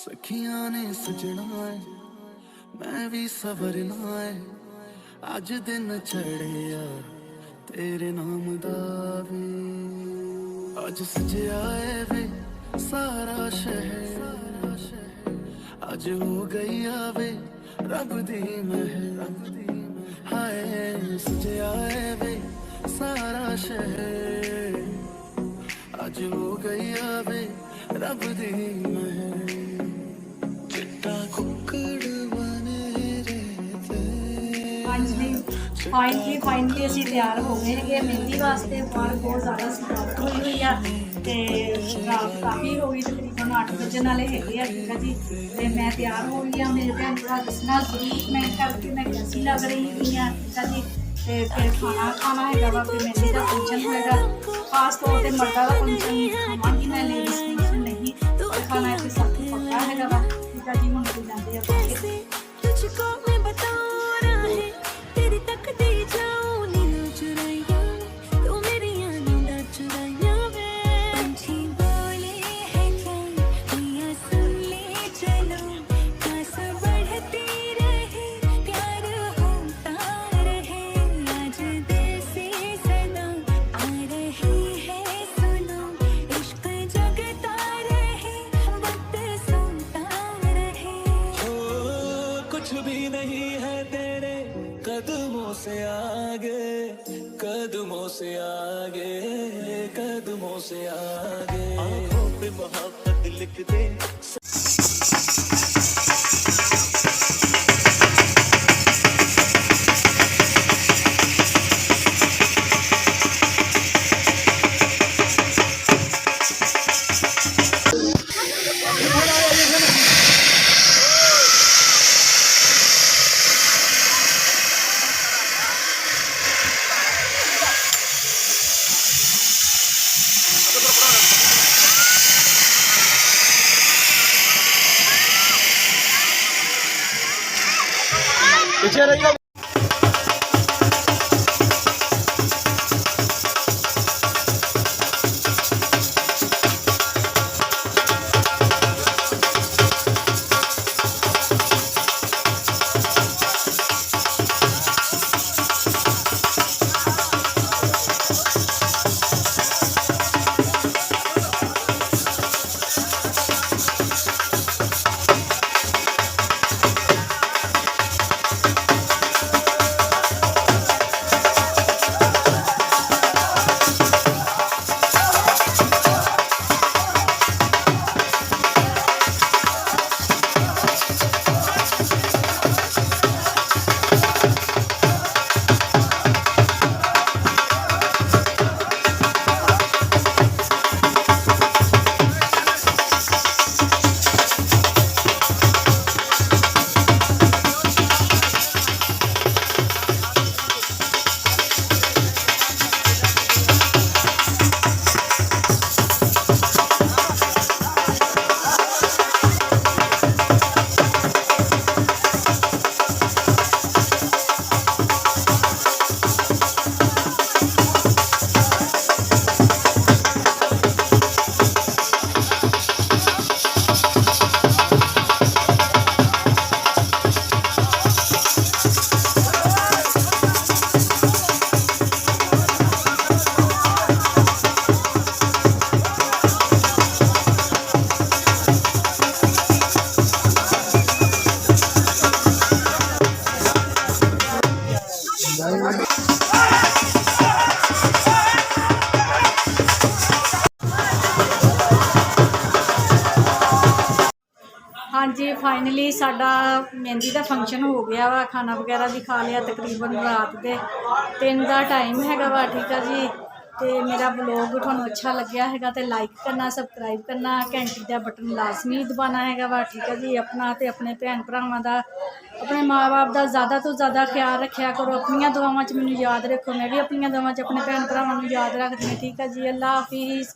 सखियां ने सजना है मैं भी सवरना है अज दिन चढ़िया तेरे नाम दा वे अज सजया है वे सारा शहर अज हो गई आवे रब दी महर हाय सजया है वे सारा शहर अज हो गई आवे रब दी महर फाइनली ਅਸੀਂ ਤਿਆਰ ਹੋ ਗਏ ਹੈਗੇ ਮਹਿੰਦੀ ਵਾਸਤੇ। ਬਾਹਰ ਬਹੁਤ ਜ਼ਿਆਦਾ ਸਜਾਵਟ ਹੋਈ ਹੋਈ ਆ ਤੇ ਰਾਤ ਕਾਫੀ ਹੋ ਗਈ, ਤਕਰੀਬਨ 8 ਵਜਣ ਵਾਲੇ ਹੈਗੇ ਆ। ਠੀਕ ਆ ਜੀ, ਤੇ ਮੈਂ ਤਿਆਰ ਹੋ ਗਈ ਆ। ਮੇਰੇ ਭੈਣ ਭਰਾ ਦੱਸਣਾ ਜ਼ਰੂਰ ਕਮੈਂਟ ਕਰਕੇ ਮੈਂ कैसी ਲੱਗ ਰਹੀ ਹੈਗੀ ਆ। ਠੀਕ ਆ ਜੀ, ਤੇ ਫਿਰ ਖਾਣਾ ਹੈਗਾ ਵਾ, ਫਿਰ ਮਹਿੰਦੀ ਦਾ ਫੰਕਸ਼ਨ ਹੋਏਗਾ। ਖਾਸ ਤੌਰ ਤੇ ਮਰਦਾਂ ਦਾ ਫੰਕਸ਼ਨ ਖਾਵਾਂਗੀ ਮੈਂ, ਲੇਡੀਜ਼ ਫੰਕਸ਼ਨ ਨਹੀਂ। ਖਾਣਾ ਇੱਥੇ ਸਭ ਤੋਂ ਪੱਕਾ ਹੈਗਾ ਵਾ। ਠੀਕ ਆ ਜੀ, ਹੁਣ ਅਸੀਂ ਜਾਂਦੇ ਆ कदमों से आगे कदमों से आगे कदमों से आगे आँखों पे मोहब्बत लिख दे। पीछे रहिए। हाँ जी, फाइनली साडा मेहंदी का फंक्शन हो गया वा। खाना वगैरह भी खा लिया, तकरीबन रात के 3 का टाइम हैगा वा। ठीक है जी, तो मेरा ब्लॉग थानू अच्छा लग्या हैगा तो लाइक करना, सबसक्राइब करना, घंटी का बटन लाजमी दबाना हैगा वा। ठीक है जी, अपना तो अपने भैन भरावां दा, अपने माँ बाप का ज़्यादा तो ज़्यादा ख्याल रखा करो। अपनियां दुआवां च मैनूं याद रखो, मैं भी अपनियां दुआवां च अपने भैन भरावां नूं याद रखदी हां। ठीक है जी, अल्लाह हाफिज़।